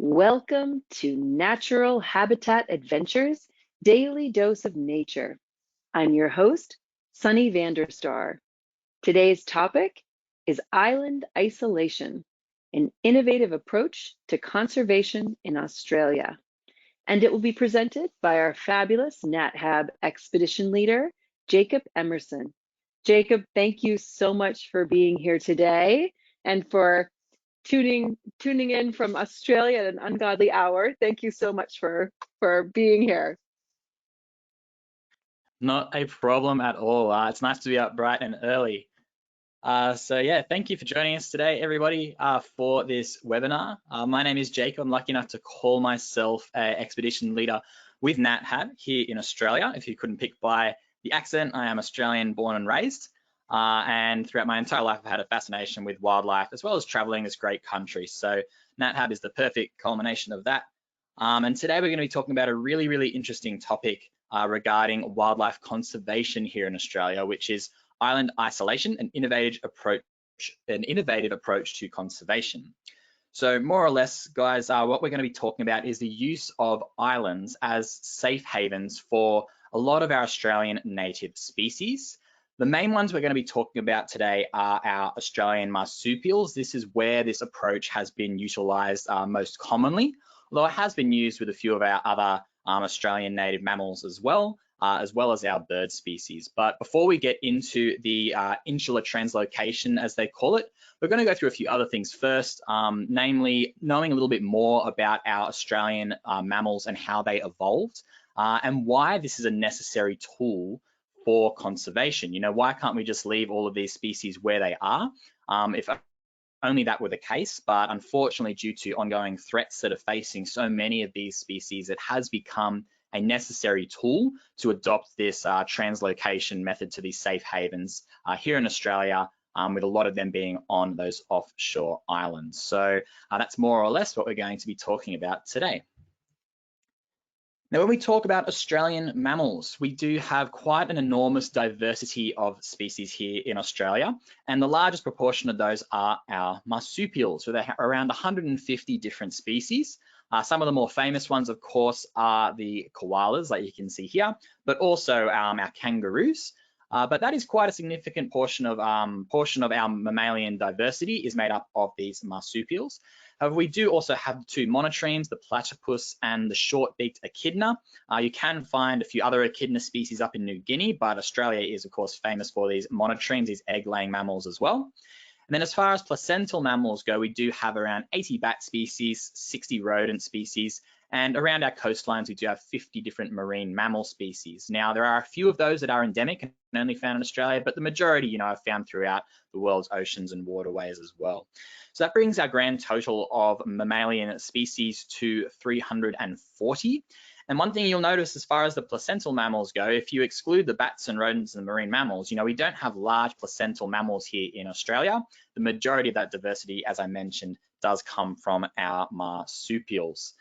Welcome to Natural Habitat Adventures, Daily Dose of Nature. I'm your host, Sunny Vanderstar. Today's topic is island isolation, an innovative approach to conservation in Australia. And it will be presented by our fabulous NatHab expedition leader, Jacob Emerson. Jacob, thank you so much for being here today and for tuning in from Australia at an ungodly hour. Thank you so much for being here. Not a problem at all. It's nice to be up bright and early. So yeah, thank you for joining us today, everybody, for this webinar. My name is Jacob. I'm lucky enough to call myself an expedition leader with NatHab here in Australia. If you couldn't pick by the accent, I am Australian born and raised. And throughout my entire life, I've had a fascination with wildlife as well as traveling this great country. So NatHab is the perfect culmination of that. And today we're going to be talking about a really, really interesting topic regarding wildlife conservation here in Australia, which is island isolation, an innovative approach to conservation. So more or less, guys, what we're going to be talking about is the use of islands as safe havens for a lot of our Australian native species. The main ones we're going to be talking about today are our Australian marsupials. This is where this approach has been utilised most commonly, although it has been used with a few of our other Australian native mammals as well as our bird species. But before we get into the insular translocation, as they call it, we're going to go through a few other things first, namely knowing a little bit more about our Australian mammals and how they evolved and why this is a necessary tool for conservation. You know, why can't we just leave all of these species where they are? If only that were the case, but unfortunately, due to ongoing threats that are facing so many of these species, it has become a necessary tool to adopt this translocation method to these safe havens here in Australia, with a lot of them being on those offshore islands. So that's more or less what we're going to be talking about today. Now, when we talk about Australian mammals, we do have quite an enormous diversity of species here in Australia, and the largest proportion of those are our marsupials, with around 150 different species. Some of the more famous ones, of course, are the koalas, like you can see here, but also our kangaroos. But that is quite a significant portion of our mammalian diversity is made up of these marsupials. However, we do also have two monotremes, the platypus and the short-beaked echidna. You can find a few other echidna species up in New Guinea, but Australia is, of course, famous for these monotremes, these egg-laying mammals as well. And then as far as placental mammals go, we do have around 80 bat species, 60 rodent species, and around our coastlines, we do have 50 different marine mammal species. Now, there are a few of those that are endemic and only found in Australia, but the majority, you know, are found throughout the world's oceans and waterways as well. So that brings our grand total of mammalian species to 340. And one thing you'll notice as far as the placental mammals go, if you exclude the bats and rodents and the marine mammals, you know, we don't have large placental mammals here in Australia. The majority of that diversity, as I mentioned, does come from our marsupials,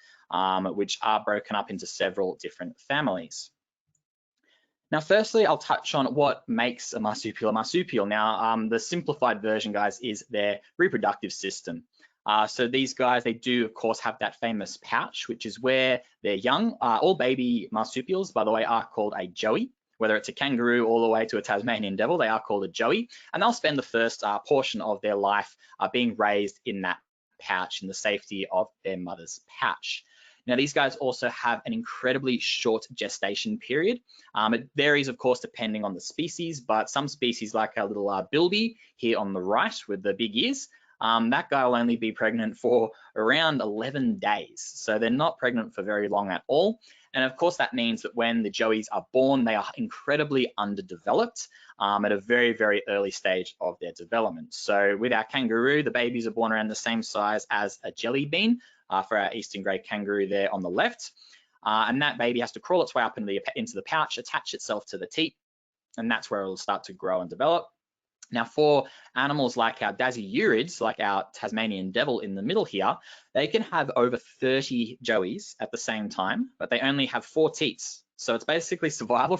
which are broken up into several different families. Now, firstly, I'll touch on what makes a marsupial a marsupial. Now, the simplified version, guys, is their reproductive system. So these guys, they do, of course, have that famous pouch, which is where they're young. All baby marsupials, by the way, are called a joey. Whether it's a kangaroo all the way to a Tasmanian devil, they are called a joey. And they'll spend the first portion of their life being raised in that pouch, in the safety of their mother's pouch. Now, these guys also have an incredibly short gestation period. It varies, of course, depending on the species, but some species like our little bilby here on the right with the big ears, that guy will only be pregnant for around 11 days. So they're not pregnant for very long at all. And of course, that means that when the joeys are born, they are incredibly underdeveloped at a very, very early stage of their development. So with our kangaroo, the babies are born around the same size as a jelly bean for our eastern grey kangaroo there on the left. And that baby has to crawl its way up into the pouch, attach itself to the teat, and that's where it will start to grow and develop. Now, for animals like our dasyurids, like our Tasmanian devil in the middle here, they can have over 30 joeys at the same time, but they only have 4 teats. So it's basically survival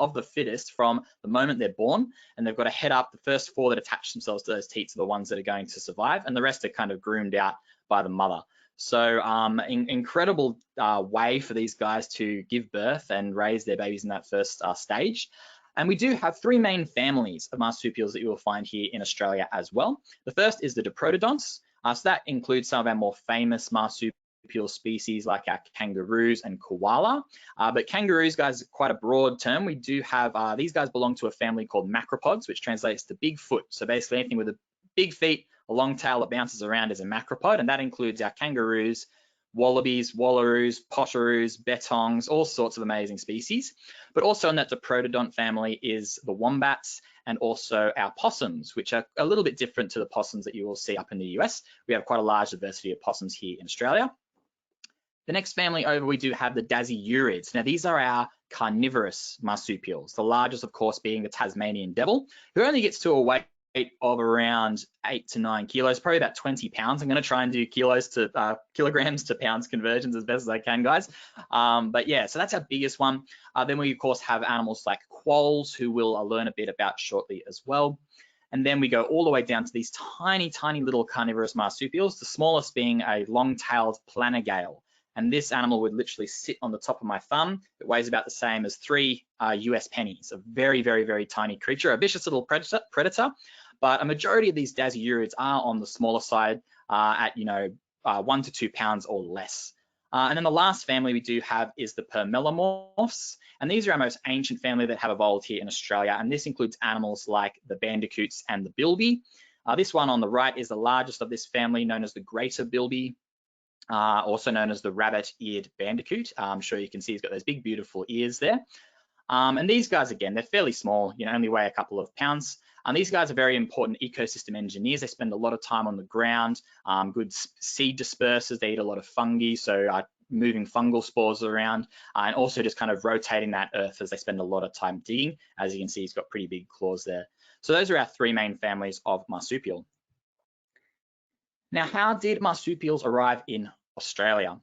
of the fittest from the moment they're born, and they've got to head up. The first 4 that attach themselves to those teats are the ones that are going to survive, and the rest are kind of groomed out by the mother. So incredible way for these guys to give birth and raise their babies in that first stage. And we do have three main families of marsupials that you will find here in Australia as well. The first is the diprotodonts. So that includes some of our more famous marsupial species like our kangaroos and koala. But kangaroos, guys, are quite a broad term. We do have, these guys belong to a family called macropods, which translates to big foot. So basically anything with a big feet, a long tail that bounces around is a macropod, and that includes our kangaroos, wallabies, wallaroos, potoroos, bettongs, all sorts of amazing species. But also in that diprotodont family is the wombats and also our possums, which are a little bit different to the possums that you will see up in the US. We have quite a large diversity of possums here in Australia. The next family over, we do have the dasyurids. Now, these are our carnivorous marsupials, the largest, of course, being the Tasmanian devil, who only gets to a weight of around 8 to 9 kilos, probably about 20 pounds. I'm going to try and do kilograms to pounds conversions as best as I can, guys. But yeah, so that's our biggest one. Then we, of course, have animals like quolls, who we'll learn a bit about shortly as well. And then we go all the way down to these tiny, tiny little carnivorous marsupials, the smallest being a long-tailed planigale. And this animal would literally sit on the top of my thumb. It weighs about the same as 3 US pennies, a very, very, very tiny creature, a vicious little predator. But a majority of these dasyurids are on the smaller side at 1 to 2 pounds or less. And then the last family we do have is the permelomorphs. And these are our most ancient family that have evolved here in Australia. And this includes animals like the bandicoots and the bilby. This one on the right is the largest of this family, known as the greater bilby. Also known as the rabbit-eared bandicoot. I'm sure you can see he's got those big, beautiful ears there. And these guys, again, they're fairly small, only weigh a couple of pounds. These guys are very important ecosystem engineers. They spend a lot of time on the ground, good seed dispersers. They eat a lot of fungi, so moving fungal spores around, and also just kind of rotating that earth as they spend a lot of time digging. As you can see, he's got pretty big claws there. So those are our three main families of marsupial. Now, how did marsupials arrive in Australia?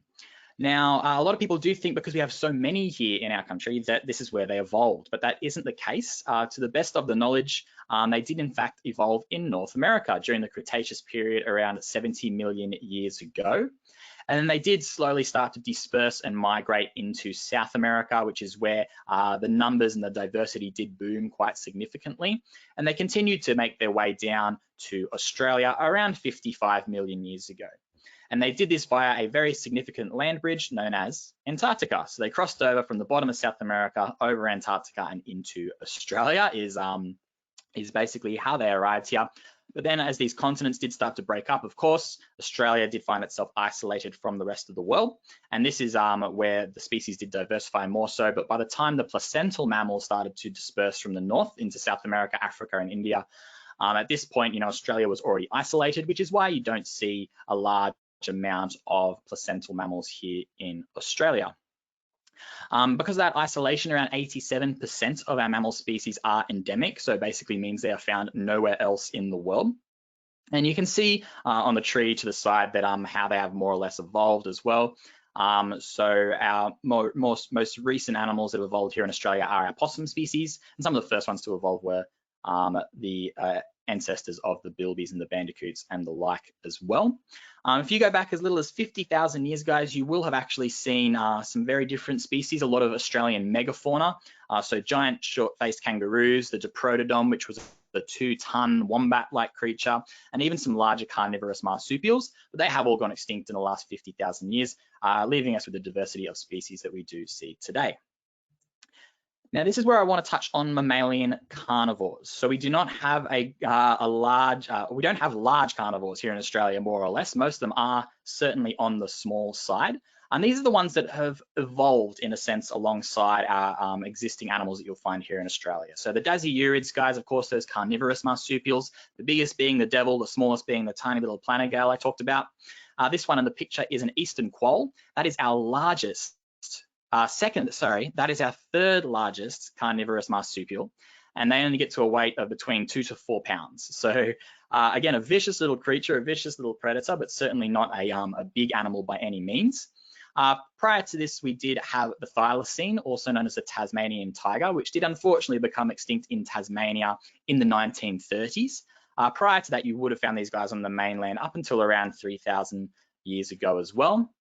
Now, a lot of people do think because we have so many here in our country that this is where they evolved, but that isn't the case. To the best of the knowledge, they did in fact evolve in North America during the Cretaceous period around 70 million years ago. And then they did slowly start to disperse and migrate into South America, which is where the numbers and the diversity did boom quite significantly. And they continued to make their way down to Australia around 55 million years ago. And they did this via a very significant land bridge known as Antarctica. So they crossed over from the bottom of South America over Antarctica and into Australia is basically how they arrived here. But then as these continents did start to break up, of course, Australia did find itself isolated from the rest of the world. And this is where the species did diversify more so. But by the time the placental mammals started to disperse from the north into South America, Africa, and India, at this point, Australia was already isolated, which is why you don't see a large amount of placental mammals here in Australia. Because of that isolation, around 87% of our mammal species are endemic, so basically means they are found nowhere else in the world. And you can see on the tree to the side that how they have more or less evolved as well. So our most recent animals that have evolved here in Australia are our possum species, and some of the first ones to evolve were the ancestors of the bilbies and the bandicoots and the like as well. If you go back as little as 50,000 years, guys, you will have actually seen some very different species, a lot of Australian megafauna. So giant short-faced kangaroos, the diprotodon, which was the 2-ton wombat-like creature, and even some larger carnivorous marsupials, but they have all gone extinct in the last 50,000 years, leaving us with the diversity of species that we do see today. Now, this is where I want to touch on mammalian carnivores. So we do not have we don't have large carnivores here in Australia, more or less. Most of them are certainly on the small side. And these are the ones that have evolved, in a sense, alongside our existing animals that you'll find here in Australia. So the dasyurids, guys, of course, those carnivorous marsupials, the biggest being the devil, the smallest being the tiny little planigale I talked about. This one in the picture is an eastern quoll. That is our largest. That is our third largest carnivorous marsupial, and they only get to a weight of between 2 to 4 pounds. So again, a vicious little creature, a vicious little predator, but certainly not a big animal by any means. Prior to this, we did have the thylacine, also known as the Tasmanian tiger, which did unfortunately become extinct in Tasmania in the 1930s. Prior to that, you would have found these guys on the mainland up until around 3,000 years ago as well.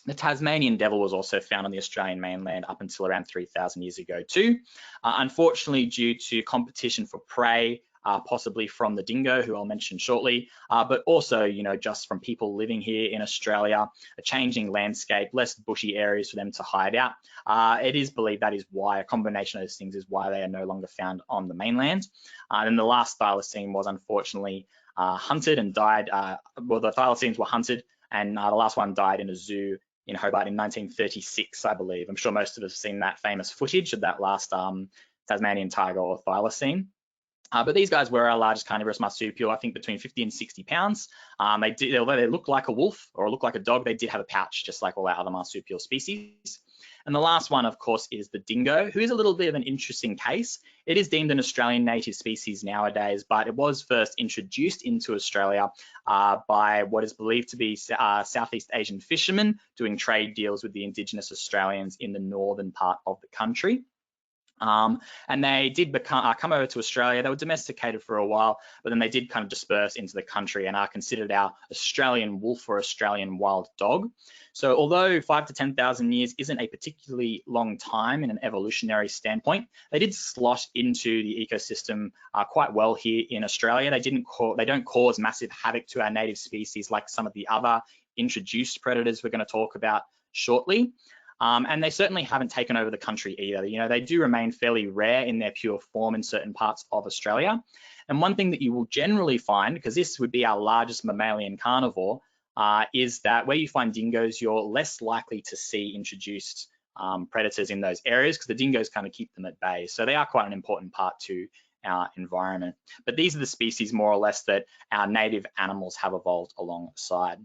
The Tasmanian devil was also found on the Australian mainland up until around 3,000 years ago too. Unfortunately, due to competition for prey, possibly from the dingo, who I'll mention shortly, but also, just from people living here in Australia, a changing landscape, less bushy areas for them to hide out. It is believed that is why, a combination of those things is why they are no longer found on the mainland. And the last thylacine was unfortunately hunted and died. Well, the thylacines were hunted, and the last one died in a zoo in Hobart in 1936, I believe. I'm sure most of us have seen that famous footage of that last Tasmanian tiger or thylacine. But these guys were our largest carnivorous marsupial, I think between 50 and 60 pounds. Although they look like a wolf or look like a dog, they did have a pouch, just like all our other marsupial species. And the last one, of course, is the dingo, who is a little bit of an interesting case. It is deemed an Australian native species nowadays, but it was first introduced into Australia by what is believed to be Southeast Asian fishermen doing trade deals with the Indigenous Australians in the northern part of the country. And they did come over to Australia. They were domesticated for a while, but then they did kind of disperse into the country and are considered our Australian wolf or Australian wild dog. So although 5,000 to 10,000 years isn't a particularly long time in an evolutionary standpoint, they did slot into the ecosystem quite well here in Australia. They don't cause massive havoc to our native species like some of the other introduced predators we're going to talk about shortly. And they certainly haven't taken over the country either. They do remain fairly rare in their pure form in certain parts of Australia. And one thing that you will generally find, because this would be our largest mammalian carnivore, is that where you find dingoes, you're less likely to see introduced predators in those areas, because the dingoes kind of keep them at bay. So they are quite an important part to our environment. But these are the species more or less that our native animals have evolved alongside.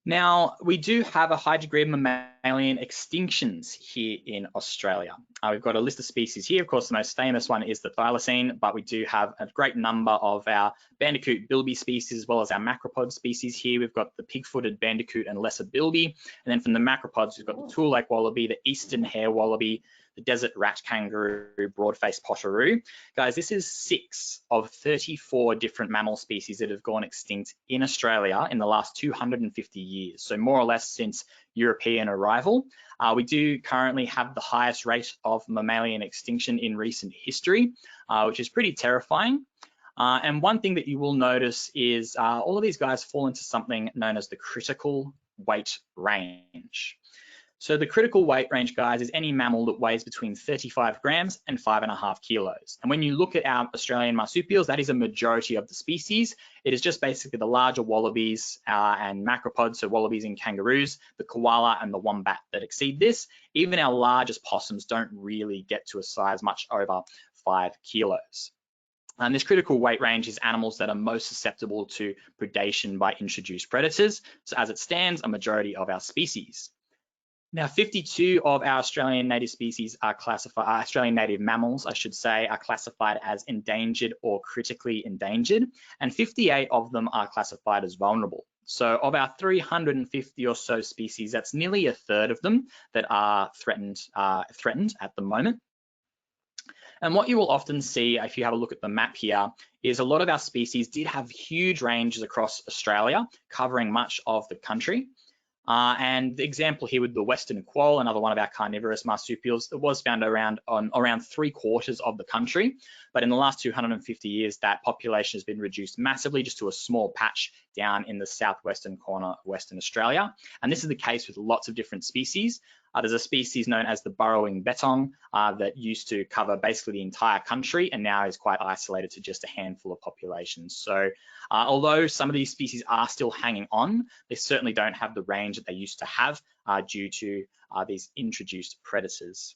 Now, we do have a high degree of mammalian extinctions here in Australia. We've got a list of species here. Of course, the most famous one is the thylacine, but we do have a great number of our bandicoot bilby species, as well as our macropod species here. We've got the pig-footed bandicoot and lesser bilby. And then from the macropods, we've got the tool-like wallaby, the eastern hare-wallaby, the desert rat kangaroo, broad-faced potteroo. Guys, this is 6 of 34 different mammal species that have gone extinct in Australia in the last 250 years. So more or less since European arrival. We do currently have the highest rate of mammalian extinction in recent history, which is pretty terrifying. And one thing that you will notice is all of these guys fall into something known as the critical weight range. So the critical weight range, guys, is any mammal that weighs between 35 grams and 5.5 kilos. And when you look at our Australian marsupials, that is a majority of the species. It is just basically the larger wallabies and macropods, so wallabies and kangaroos, the koala and the wombat that exceed this. Even our largest possums don't really get to a size much over 5 kilos. And this critical weight range is animals that are most susceptible to predation by introduced predators. So as it stands, a majority of our species. Now, 52 of our Australian native species are classified, Australian native mammals, I should say, are classified as endangered or critically endangered, and 58 of them are classified as vulnerable. So of our 350 or so species, that's nearly a third of them that are threatened at the moment. And what you will often see if you have a look at the map here is a lot of our species did have huge ranges across Australia, covering much of the country. And the example here with the western quoll, another one of our carnivorous marsupials, that was found around 3/4 of the country. But in the last 250 years, that population has been reduced massively just to a small patch down in the southwestern corner of Western Australia. And this is the case with lots of different species. There's a species known as the burrowing bettong that used to cover basically the entire country and now is quite isolated to just a handful of populations. So although some of these species are still hanging on, they certainly don't have the range that they used to have due to these introduced predators.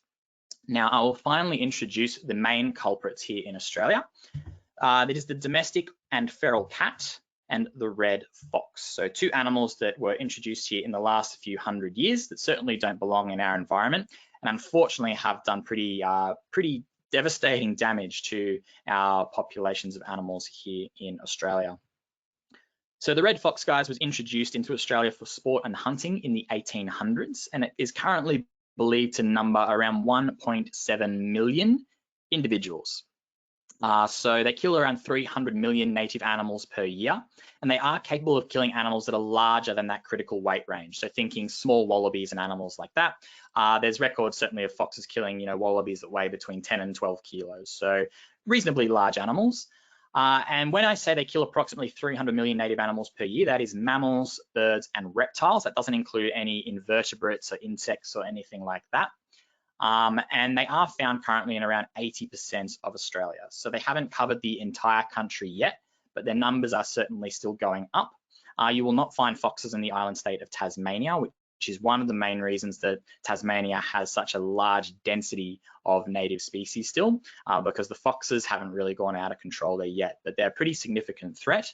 Now, I will finally introduce the main culprits here in Australia. That is the domestic and feral cat and the red fox. So 2 animals that were introduced here in the last few hundred years that certainly don't belong in our environment and unfortunately have done pretty devastating damage to our populations of animals here in Australia. So the red fox, guys, was introduced into Australia for sport and hunting in the 1800s, and it is currently believed to number around 1.7 million individuals. So they kill around 300 million native animals per year, and they are capable of killing animals that are larger than that critical weight range. So thinking small wallabies and animals like that. There's records certainly of foxes killing, wallabies that weigh between 10 and 12 kilos. So reasonably large animals. And when I say they kill approximately 300 million native animals per year, that is mammals, birds, and reptiles. That doesn't include any invertebrates or insects or anything like that. And they are found currently in around 80% of Australia. So they haven't covered the entire country yet, but their numbers are certainly still going up. You will not find foxes in the island state of Tasmania, which is one of the main reasons that Tasmania has such a large density of native species still, because the foxes haven't really gone out of control there yet, but they're a pretty significant threat.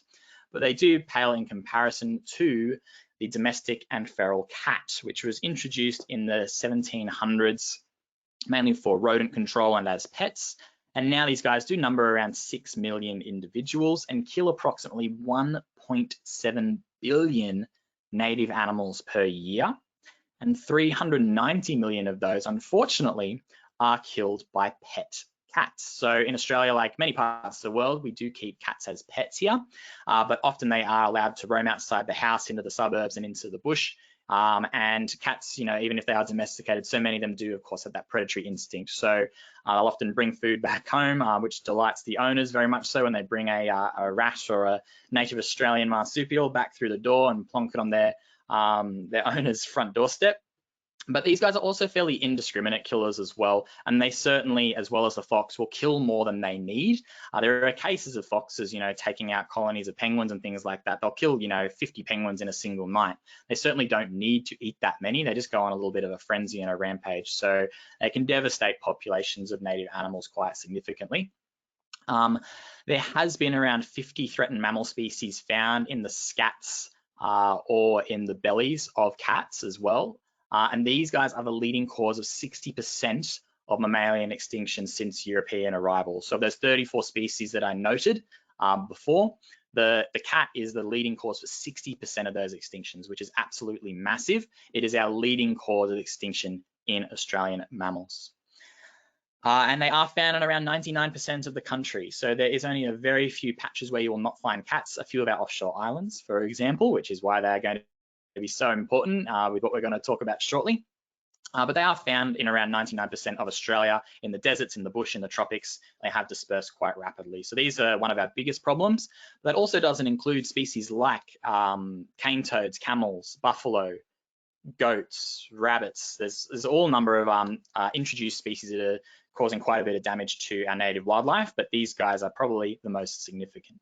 But they do pale in comparison to the domestic and feral cat, which was introduced in the 1700s, mainly for rodent control and as pets. And now these guys do number around 6 million individuals and kill approximately 1.7 billion native animals per year. And 390 million of those, unfortunately, are killed by pet cats. So in Australia, like many parts of the world, we do keep cats as pets here, but often they are allowed to roam outside the house into the suburbs and into the bush. And cats, even if they are domesticated, so many of them do, of course, have that predatory instinct. So they'll often bring food back home, which delights the owners very much so when they bring a rat or a native Australian marsupial back through the door and plonk it on their owner's front doorstep. But these guys are also fairly indiscriminate killers as well, and they certainly, as well as the fox, will kill more than they need. There are cases of foxes, taking out colonies of penguins and things like that. They'll kill, 50 penguins in a single night. They certainly don't need to eat that many. They just go on a little bit of a frenzy and a rampage. So they can devastate populations of native animals quite significantly. There has been around 50 threatened mammal species found in the scats or in the bellies of cats as well. And these guys are the leading cause of 60% of mammalian extinction since European arrival. So there's 34 species that I noted before. The cat is the leading cause for 60% of those extinctions, which is absolutely massive. It is our leading cause of extinction in Australian mammals. And they are found in around 99% of the country. So there is only a very few patches where you will not find cats, a few of our offshore islands, for example, which is why they're going to be so important with what we're going to talk about shortly. But they are found in around 99% of Australia, in the deserts, in the bush, in the tropics. They have dispersed quite rapidly. So these are one of our biggest problems. That also doesn't include species like cane toads, camels, buffalo, goats, rabbits. There's all a number of introduced species that are causing quite a bit of damage to our native wildlife, but these guys are probably the most significant.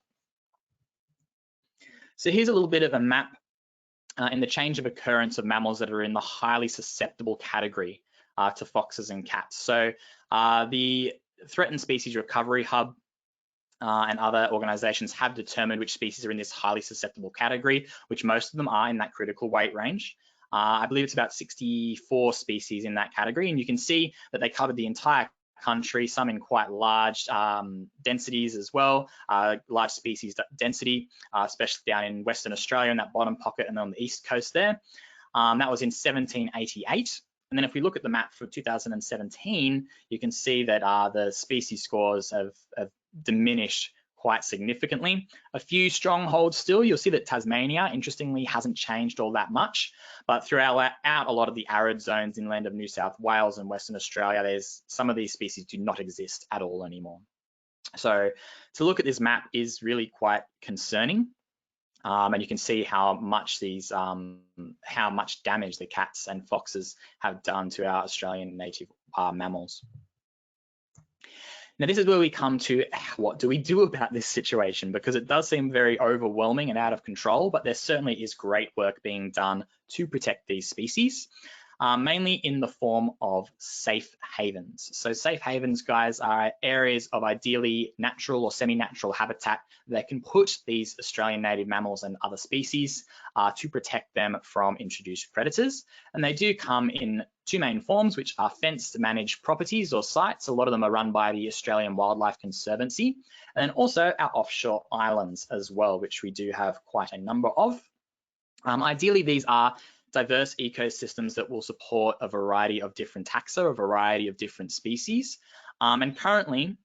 So here's a little bit of a map in the change of occurrence of mammals that are in the highly susceptible category to foxes and cats. So the Threatened Species Recovery Hub and other organizations have determined which species are in this highly susceptible category, which most of them are in that critical weight range. I believe it's about 64 species in that category, and you can see that they covered the entire country, some in quite large densities as well, large species density, especially down in Western Australia in that bottom pocket and on the east coast there. That was in 1788. And then if we look at the map for 2017, you can see that the species scores have diminished quite significantly. A few strongholds still. You'll see that Tasmania, interestingly, hasn't changed all that much, but throughout a lot of the arid zones inland of New South Wales and Western Australia, there's some of these species do not exist at all anymore. So to look at this map is really quite concerning. And you can see how much damage the cats and foxes have done to our Australian native mammals. Now, this is where we come to what do we do about this situation, because it does seem very overwhelming and out of control, but there certainly is great work being done to protect these species, mainly in the form of safe havens. So safe havens, guys, are areas of ideally natural or semi-natural habitat that can put these Australian native mammals and other species to protect them from introduced predators. And they do come in two main forms, which are fenced managed properties or sites. A lot of them are run by the Australian Wildlife Conservancy, and then also our offshore islands as well, which we do have quite a number of. Ideally, these are diverse ecosystems that will support a variety of different taxa, a variety of different species. And currently,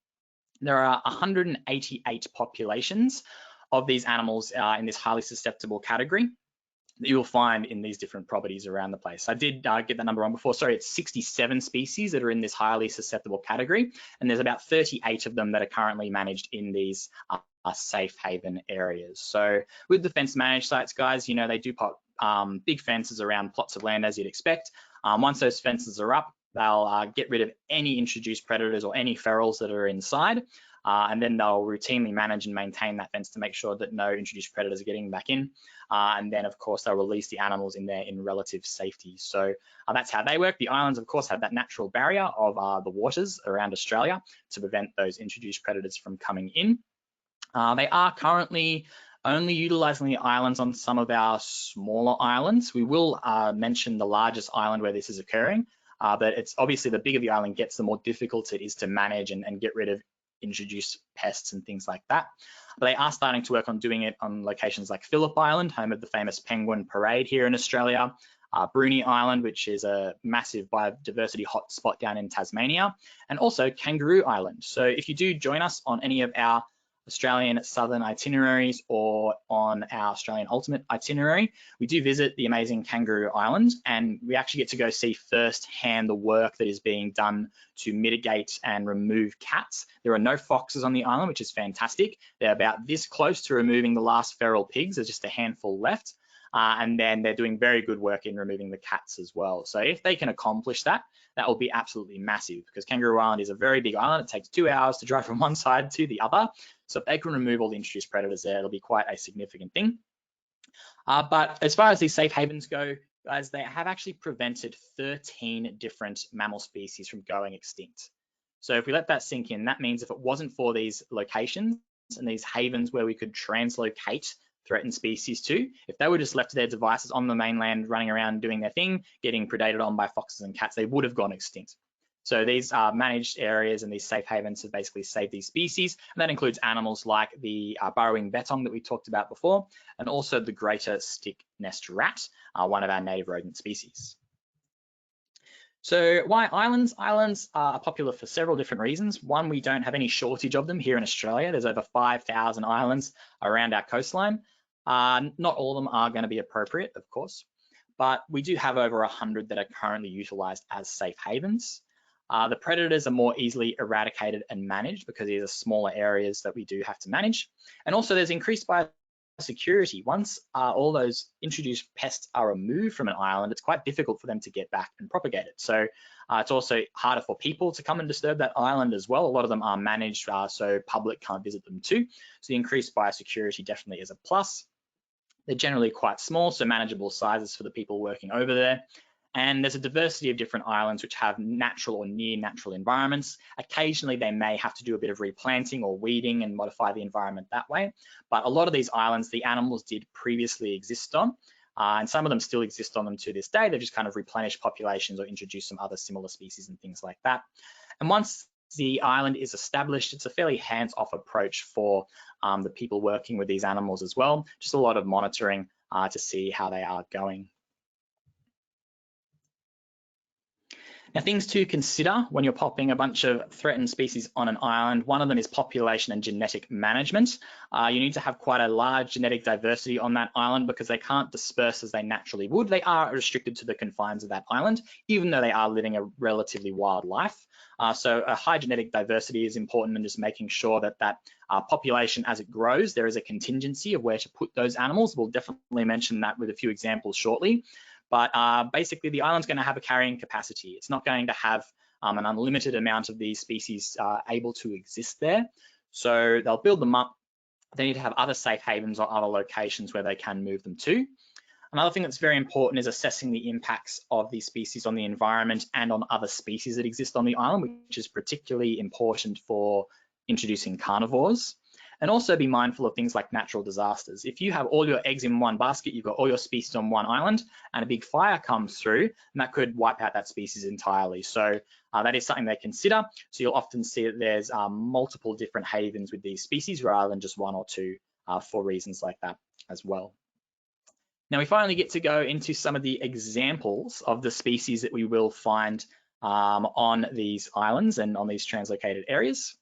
There are 188 populations of these animals in this highly susceptible category that you'll find in these different properties around the place. I did get that number wrong before. Sorry, it's 67 species that are in this highly susceptible category, and there's about 38 of them that are currently managed in these safe haven areas. So with the fence managed sites, guys, you know, they do put big fences around plots of land as you'd expect. Once those fences are up, they'll get rid of any introduced predators or any ferals that are inside. And then they'll routinely manage and maintain that fence to make sure that no introduced predators are getting back in. And then, of course, they'll release the animals in there in relative safety. So that's how they work. The islands, of course, have that natural barrier of the waters around Australia to prevent those introduced predators from coming in. They are currently only utilising the islands on some of our smaller islands. We will mention the largest island where this is occurring, but it's obviously the bigger the island gets, the more difficult it is to manage and get rid of introduce pests and things like that. But they are starting to work on doing it on locations like Phillip Island, home of the famous penguin parade here in Australia, Bruny Island, which is a massive biodiversity hotspot down in Tasmania, and also Kangaroo Island. So if you do join us on any of our Australian Southern itineraries or on our Australian Ultimate itinerary, we do visit the amazing Kangaroo Island, and we actually get to go see firsthand the work that is being done to mitigate and remove cats. There are no foxes on the island, which is fantastic. They're about this close to removing the last feral pigs. There's just a handful left. And then they're doing very good work in removing the cats as well. So if they can accomplish that, that will be absolutely massive, because Kangaroo Island is a very big island. It takes 2 hours to drive from one side to the other. So if they can remove all the introduced predators there, it'll be quite a significant thing. But as far as these safe havens go, guys, they have actually prevented 13 different mammal species from going extinct. So if we let that sink in, that means if it wasn't for these locations and these havens where we could translocate threatened species to, if they were just left to their devices on the mainland, running around doing their thing, getting predated on by foxes and cats, they would have gone extinct. So these managed areas and these safe havens have basically saved these species, and that includes animals like the burrowing bettong that we talked about before, and also the greater stick nest rat, one of our native rodent species. So why islands? Islands are popular for several different reasons. One, we don't have any shortage of them here in Australia. There's over 5,000 islands around our coastline. Not all of them are going to be appropriate, of course, but we do have over 100 that are currently utilised as safe havens. The predators are more easily eradicated and managed because these are smaller areas that we do have to manage. And also there's increased biosecurity. Once all those introduced pests are removed from an island, it's quite difficult for them to get back and propagate it. So it's also harder for people to come and disturb that island as well. A lot of them are managed so public can't visit them too. So the increased biosecurity definitely is a plus. They're generally quite small, so manageable sizes for the people working over there. And there's a diversity of different islands which have natural or near natural environments. Occasionally they may have to do a bit of replanting or weeding and modify the environment that way. But a lot of these islands, the animals did previously exist on, and some of them still exist on them to this day. They've just kind of replenished populations or introduced some other similar species and things like that. And once the island is established, it's a fairly hands-off approach for the people working with these animals as well. Just a lot of monitoring to see how they are going. Now, things to consider when you're popping a bunch of threatened species on an island, one of them is population and genetic management. You need to have quite a large genetic diversity on that island because they can't disperse as they naturally would. They are restricted to the confines of that island, even though they are living a relatively wild life. So a high genetic diversity is important, and just making sure that that population, as it grows, there is a contingency of where to put those animals. We'll definitely mention that with a few examples shortly. But basically, the island's going to have a carrying capacity. It's not going to have an unlimited amount of these species able to exist there. So they'll build them up. They need to have other safe havens or other locations where they can move them to. Another thing that's very important is assessing the impacts of these species on the environment and on other species that exist on the island, which is particularly important for introducing carnivores. And also be mindful of things like natural disasters. If you have all your eggs in one basket, you've got all your species on one island, and a big fire comes through, and that could wipe out that species entirely. So that is something they consider. So you'll often see that there's multiple different havens with these species rather than just one or two for reasons like that as well. Now we finally get to go into some of the examples of the species that we will find on these islands and on these translocated areas.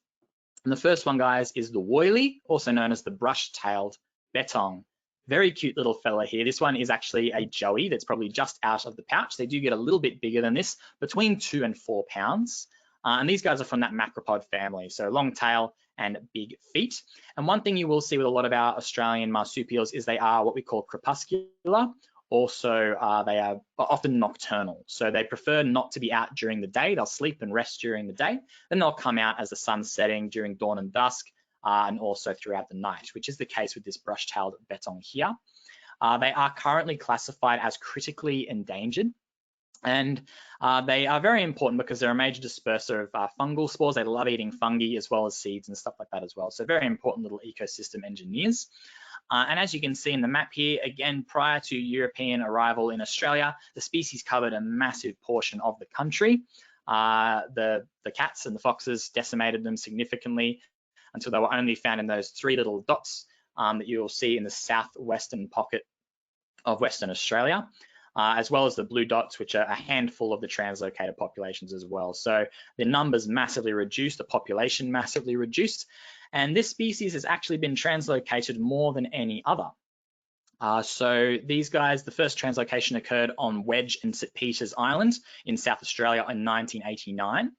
And the first one, guys, is the woylie, also known as the brush-tailed bettong. Very cute little fella here. This one is actually a joey that's probably just out of the pouch. They do get a little bit bigger than this, between 2 and 4 pounds. And these guys are from that macropod family, so long tail and big feet. And one thing you will see with a lot of our Australian marsupials is they are what we call crepuscular. Also, they are often nocturnal, so they prefer not to be out during the day. They'll sleep and rest during the day, then they'll come out as the sun's setting during dawn and dusk, and also throughout the night, which is the case with this brush-tailed bettong here. They are currently classified as critically endangered, and they are very important because they're a major disperser of fungal spores. They love eating fungi as well as seeds and stuff like that as well. So very important little ecosystem engineers. And as you can see in the map here, again, prior to European arrival in Australia, the species covered a massive portion of the country. The cats and the foxes decimated them significantly until they were only found in those 3 little dots that you'll see in the southwestern pocket of Western Australia, as well as the blue dots, which are a handful of the translocated populations as well. So the numbers massively reduced, the population massively reduced, and this species has actually been translocated more than any other. So these guys, the first translocation occurred on Wedge and St. Peter's Island in South Australia in 1989.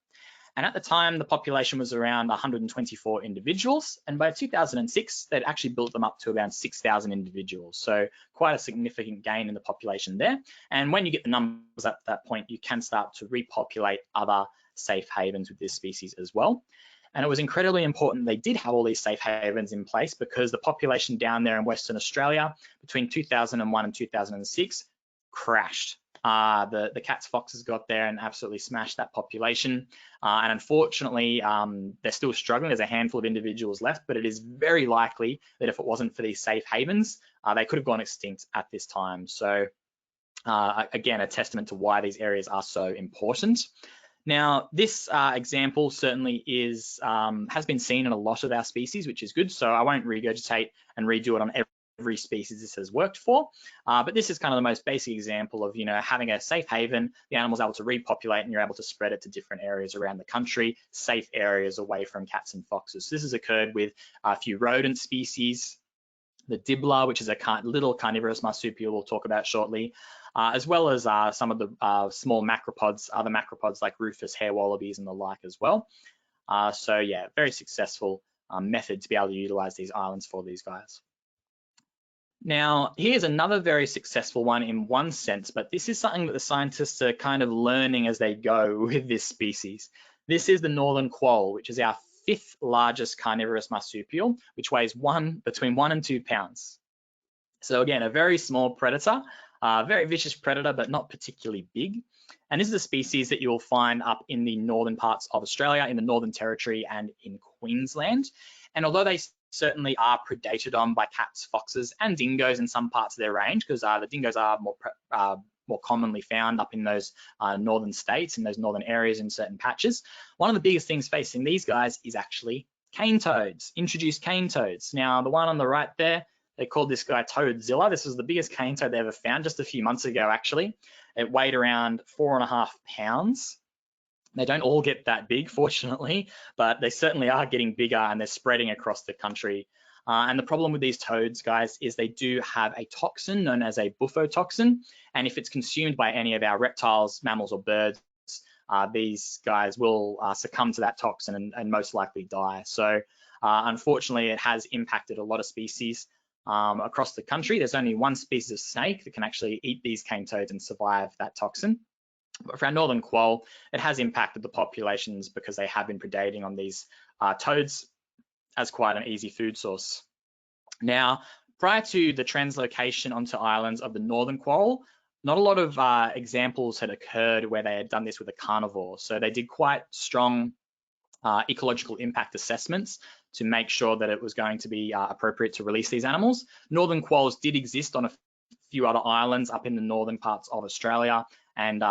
And at the time, the population was around 124 individuals. And by 2006, they'd actually built them up to around 6,000 individuals. So quite a significant gain in the population there. And when you get the numbers at that point, you can start to repopulate other safe havens with this species as well. And it was incredibly important they did have all these safe havens in place because the population down there in Western Australia between 2001 and 2006 crashed. The cats, foxes got there and absolutely smashed that population. And unfortunately, they're still struggling. There's a handful of individuals left, but it is very likely that if it wasn't for these safe havens, they could have gone extinct at this time. So again, a testament to why these areas are so important. Now, this example certainly has been seen in a lot of our species, which is good. So I won't regurgitate and redo it on every species this has worked for, but this is kind of the most basic example of, having a safe haven, the animal's able to repopulate and you're able to spread it to different areas around the country, safe areas away from cats and foxes. So this has occurred with a few rodent species, the dibbler, which is a little carnivorous marsupial we'll talk about shortly, as well as some of the small macropods, other macropods like rufous, hare-wallabies and the like as well. So yeah, very successful method to be able to utilize these islands for these guys. Now, here's another very successful one in one sense, but this is something that the scientists are kind of learning as they go with this species. This is the northern quoll, which is our 5th largest carnivorous marsupial, which weighs between 1 and 2 pounds. So again, a very small predator, very vicious predator, but not particularly big. And this is a species that you'll find up in the northern parts of Australia, in the Northern Territory and in Queensland. And although they certainly are predated on by cats, foxes, and dingoes in some parts of their range, because the dingoes are more commonly found up in those northern states, in those northern areas in certain patches. One of the biggest things facing these guys is actually cane toads, introduced cane toads. Now, the one on the right there, they called this guy Toadzilla. This was the biggest cane toad they ever found just a few months ago, actually. It weighed around 4.5 pounds. They don't all get that big, fortunately, but they certainly are getting bigger and they're spreading across the country. And the problem with these toads, guys, is they do have a toxin known as a bufotoxin. And if it's consumed by any of our reptiles, mammals, or birds, these guys will succumb to that toxin and most likely die. So unfortunately, it has impacted a lot of species across the country. There's only one species of snake that can actually eat these cane toads and survive that toxin. But for our northern quoll, it has impacted the populations because they have been predating on these toads as quite an easy food source. Now, prior to the translocation onto islands of the northern quoll, not a lot of examples had occurred where they had done this with a carnivore. So they did quite strong ecological impact assessments to make sure that it was going to be appropriate to release these animals. Northern quolls did exist on a few other islands up in the northern parts of Australia and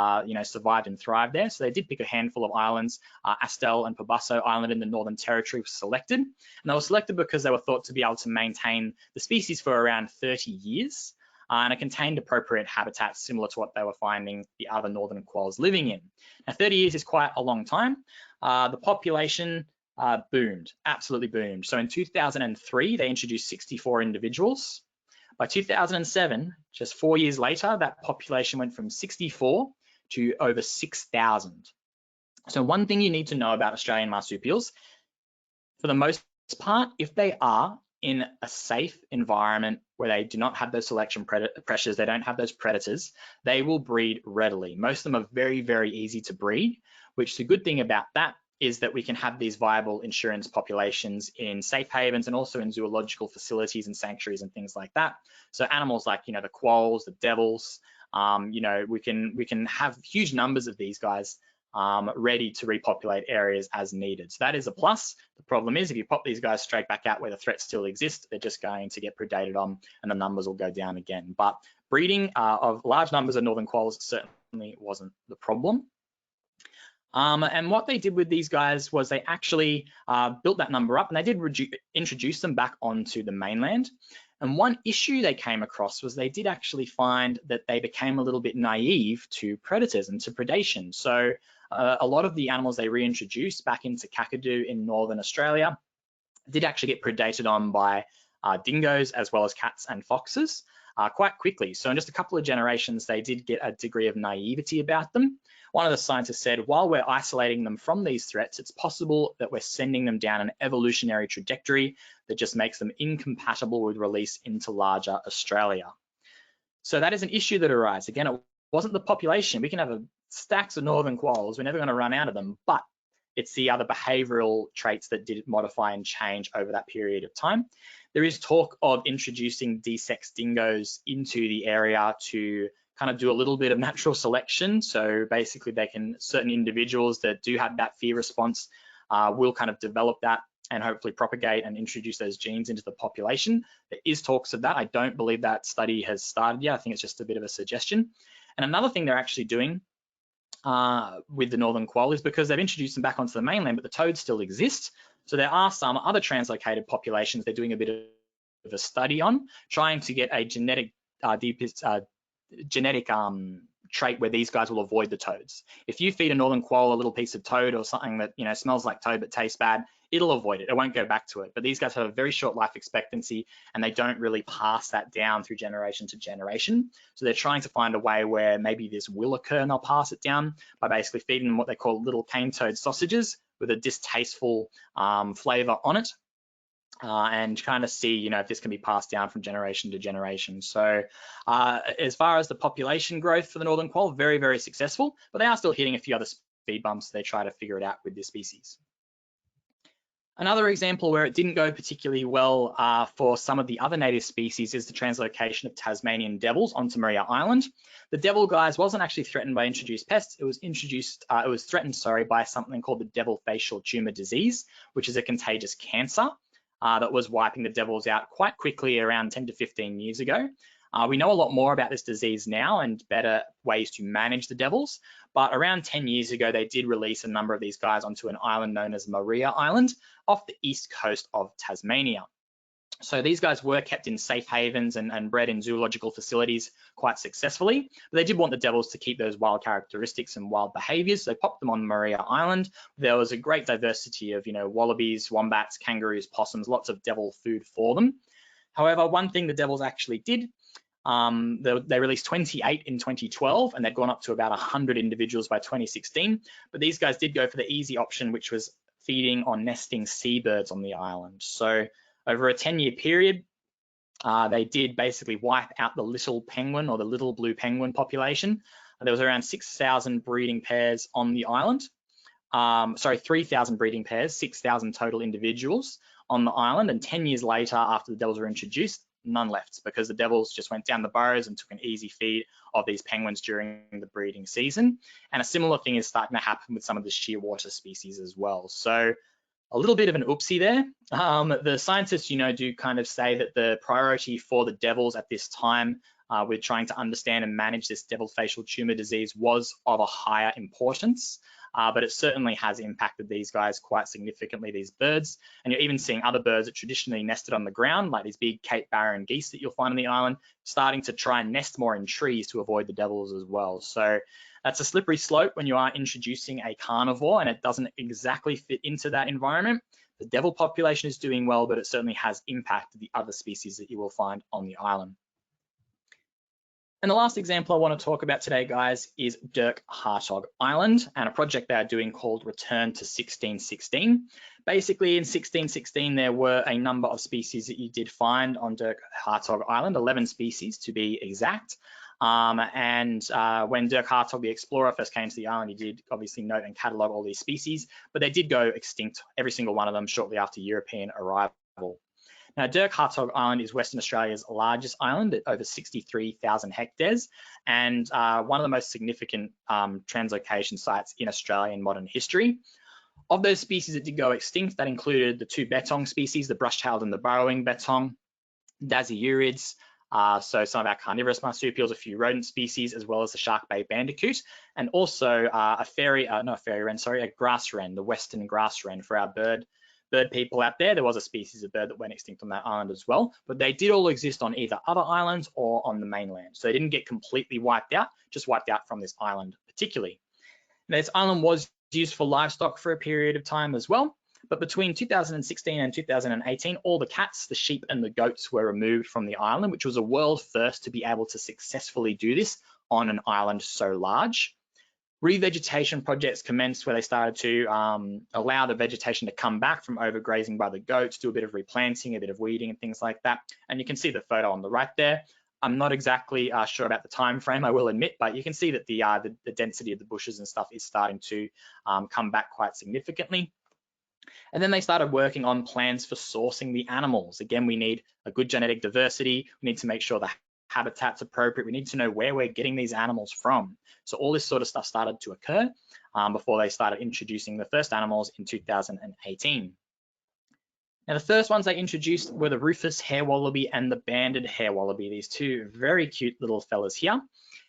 survived and thrived there. So they did pick a handful of islands. Astel and Pabasso Island in the Northern Territory was selected. And they were selected because they were thought to be able to maintain the species for around 30 years. And it contained appropriate habitats similar to what they were finding the other northern quolls living in. Now, 30 years is quite a long time. The population boomed, absolutely boomed. So in 2003, they introduced 64 individuals. By 2007, just 4 years later, that population went from 64 to over 6,000. So one thing you need to know about Australian marsupials, for the most part, if they are in a safe environment where they do not have those selection pressures, they don't have those predators, they will breed readily. Most of them are very, very easy to breed, which the good thing about that is that we can have these viable insurance populations in safe havens and also in zoological facilities and sanctuaries and things like that. So animals like, the quolls, the devils, we can have huge numbers of these guys ready to repopulate areas as needed. So that is a plus. The problem is if you pop these guys straight back out where the threats still exist, they're just going to get predated on and the numbers will go down again. But breeding of large numbers of northern quolls certainly wasn't the problem. And what they did with these guys was they actually built that number up and they did introduce them back onto the mainland. And one issue they came across was they did actually find that they became a little bit naive to predators and to predation. So a lot of the animals they reintroduced back into Kakadu in Northern Australia did actually get predated on by dingoes as well as cats and foxes quite quickly. So in just a couple of generations, they did get a degree of naivety about them. One of the scientists said, while we're isolating them from these threats, it's possible that we're sending them down an evolutionary trajectory that just makes them incompatible with release into larger Australia. So that is an issue that arises. Again, it wasn't the population. We can have stacks of northern quolls. We're never going to run out of them, but it's the other behavioral traits that did modify and change over that period of time. There is talk of introducing desexed dingoes into the area to kind of do a little bit of natural selection. So basically certain individuals that do have that fear response will kind of develop that and hopefully propagate and introduce those genes into the population. There is talks of that. I don't believe that study has started yet. I think it's just a bit of a suggestion. And another thing they're actually doing with the northern quoll is because they've introduced them back onto the mainland, but the toads still exist. So there are some other translocated populations they're doing a bit of a study on, trying to get a genetic trait where these guys will avoid the toads. If you feed a northern quoll a little piece of toad or something that smells like toad but tastes bad, it'll avoid it. It won't go back to it. But these guys have a very short life expectancy and they don't really pass that down through generation to generation. So they're trying to find a way where maybe this will occur and they'll pass it down by basically feeding them what they call little cane toad sausages with a distasteful flavor on it. And kind of see, if this can be passed down from generation to generation. So as far as the population growth for the northern quoll, very, very successful, but they are still hitting a few other speed bumps. So they try to figure it out with this species. Another example where it didn't go particularly well for some of the other native species is the translocation of Tasmanian devils onto Maria Island. The devil, guys, wasn't actually threatened by introduced pests. It was threatened, by something called the devil facial tumor disease, which is a contagious cancer. That was wiping the devils out quite quickly around 10 to 15 years ago. We know a lot more about this disease now and better ways to manage the devils, but around 10 years ago, they did release a number of these guys onto an island known as Maria Island off the east coast of Tasmania. So these guys were kept in safe havens and bred in zoological facilities quite successfully, but they did want the devils to keep those wild characteristics and wild behaviors. So they popped them on Maria Island. There was a great diversity of, wallabies, wombats, kangaroos, possums, lots of devil food for them. However, one thing the devils actually did, they released 28 in 2012 and they'd gone up to about 100 individuals by 2016. But these guys did go for the easy option, which was feeding on nesting seabirds on the island. So over a 10-year period, they did basically wipe out the little penguin or the little blue penguin population. There was around 6,000 breeding pairs on the island. 3,000 breeding pairs, 6,000 total individuals on the island. And 10 years later, after the devils were introduced, none left because the devils just went down the burrows and took an easy feed of these penguins during the breeding season. And a similar thing is starting to happen with some of the shearwater species as well. So a little bit of an oopsie there. The scientists, do kind of say that the priority for the devils at this time with trying to understand and manage this devil facial tumor disease was of a higher importance. but it certainly has impacted these guys quite significantly, these birds. And you're even seeing other birds that traditionally nested on the ground, like these big Cape Barren geese that you'll find on the island, starting to try and nest more in trees to avoid the devils as well. So that's a slippery slope when you are introducing a carnivore and it doesn't exactly fit into that environment. The devil population is doing well, but it certainly has impacted the other species that you will find on the island. And the last example I want to talk about today, guys, is Dirk Hartog Island and a project they are doing called Return to 1616. Basically, in 1616, there were a number of species that you did find on Dirk Hartog Island, 11 species to be exact. When Dirk Hartog, the explorer, first came to the island, he did obviously note and catalogue all these species, but they did go extinct, every single one of them, shortly after European arrival. Now, Dirk Hartog Island is Western Australia's largest island at over 63,000 hectares and one of the most significant translocation sites in Australia in modern history. Of those species that did go extinct, that included the two bettong species, the brush-tailed and the burrowing bettong, dasyurids, so some of our carnivorous marsupials, a few rodent species, as well as the shark-bay bandicoot, and also a grass wren, the western grass wren for our bird people out there. There was a species of bird that went extinct on that island as well, but they did all exist on either other islands or on the mainland. So they didn't get completely wiped out, just wiped out from this island particularly. Now, this island was used for livestock for a period of time as well, but between 2016 and 2018, all the cats, the sheep and the goats were removed from the island, which was a world first to be able to successfully do this on an island so large. Revegetation projects commenced where they started to allow the vegetation to come back from overgrazing by the goats, do a bit of replanting, a bit of weeding and things like that. And you can see the photo on the right there. I'm not exactly sure about the time frame, I will admit, but you can see that the density of the bushes and stuff is starting to come back quite significantly. And then they started working on plans for sourcing the animals. Again, we need a good genetic diversity. We need to make sure the habitat's appropriate. We need to know where we're getting these animals from. So all this sort of stuff started to occur before they started introducing the first animals in 2018. Now, the first ones they introduced were the rufous hare-wallaby and the banded hare-wallaby, these two very cute little fellas here.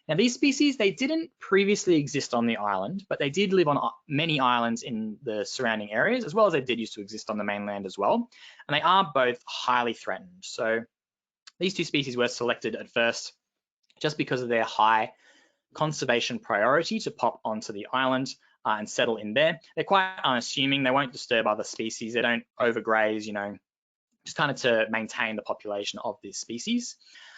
Now, these species, they didn't previously exist on the island, but they did live on many islands in the surrounding areas, as well as they did used to exist on the mainland as well. And they are both highly threatened. So these two species were selected at first just because of their high conservation priority to pop onto the island and settle in there. They're quite unassuming. They won't disturb other species. They don't overgraze, you know, just kind of to maintain the population of this species.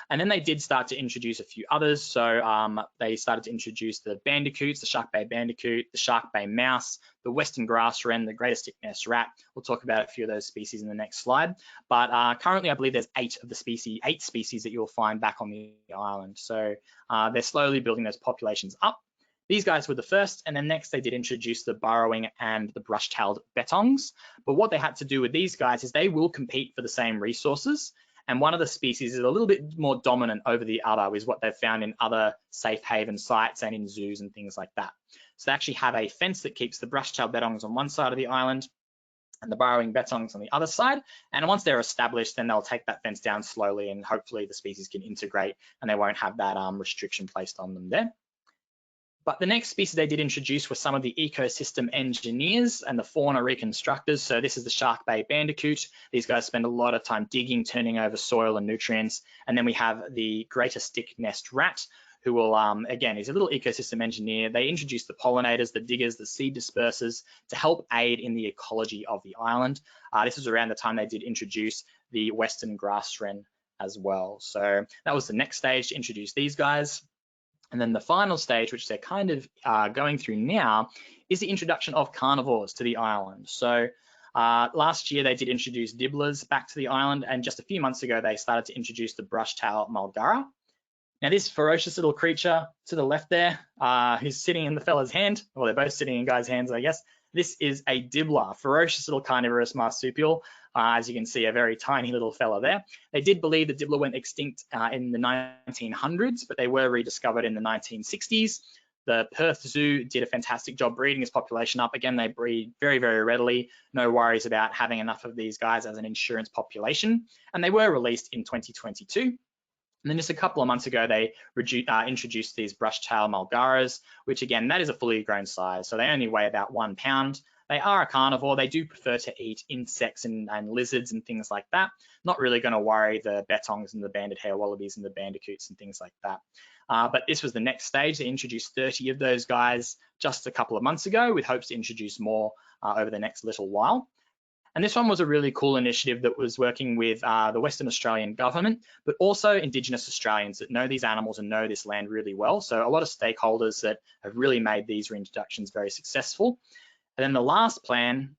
And then they did start to introduce a few others. So they started to introduce the bandicoots, the shark-bay bandicoot, the shark-bay mouse, the western grass wren, the greater stick-nest rat. We'll talk about a few of those species in the next slide. But currently, I believe there's eight species that you'll find back on the island. So they're slowly building those populations up. These guys were the first, and then next they did introduce the burrowing and the brush-tailed bettongs. But what they had to do with these guys is they will compete for the same resources. And one of the species is a little bit more dominant over the other, is what they've found in other safe haven sites and in zoos and things like that. So they actually have a fence that keeps the brush-tailed bettongs on one side of the island and the burrowing bettongs on the other side. And once they're established, then they'll take that fence down slowly and hopefully the species can integrate and they won't have that restriction placed on them there. But the next species they did introduce were some of the ecosystem engineers and the fauna reconstructors. So this is the shark-bay bandicoot. These guys spend a lot of time digging, turning over soil and nutrients. And then we have the greater stick-nest rat, who will, again, is a little ecosystem engineer. They introduced the pollinators, the diggers, the seed dispersers to help aid in the ecology of the island. This was around the time they did introduce the western grass wren as well. So that was the next stage to introduce these guys. And then the final stage, which they're kind of going through now, is the introduction of carnivores to the island. So last year they did introduce dibblers back to the island, and just a few months ago they started to introduce the brush-tailed mulgara. Now this ferocious little creature to the left there, who's sitting in the fella's hand, well they're both sitting in guys' hands I guess, this is a dibbler, ferocious little carnivorous marsupial. As you can see, a very tiny little fella there. They did believe the dibbler went extinct in the 1900s, but they were rediscovered in the 1960s. The Perth Zoo did a fantastic job breeding this population up. Again, they breed very, very readily. No worries about having enough of these guys as an insurance population. And they were released in 2022. And then just a couple of months ago, they introduced these brush-tailed mulgaras, which again, that is a fully grown size. So they only weigh about 1 pound. They are a carnivore. They do prefer to eat insects and lizards and things like that. Not really going to worry the bettongs and the banded hare-wallabies and the bandicoots and things like that. But this was the next stage. They introduced 30 of those guys just a couple of months ago, with hopes to introduce more over the next little while. And this one was a really cool initiative that was working with the Western Australian government, but also Indigenous Australians that know these animals and know this land really well. So a lot of stakeholders that have really made these reintroductions very successful. And then the last plan,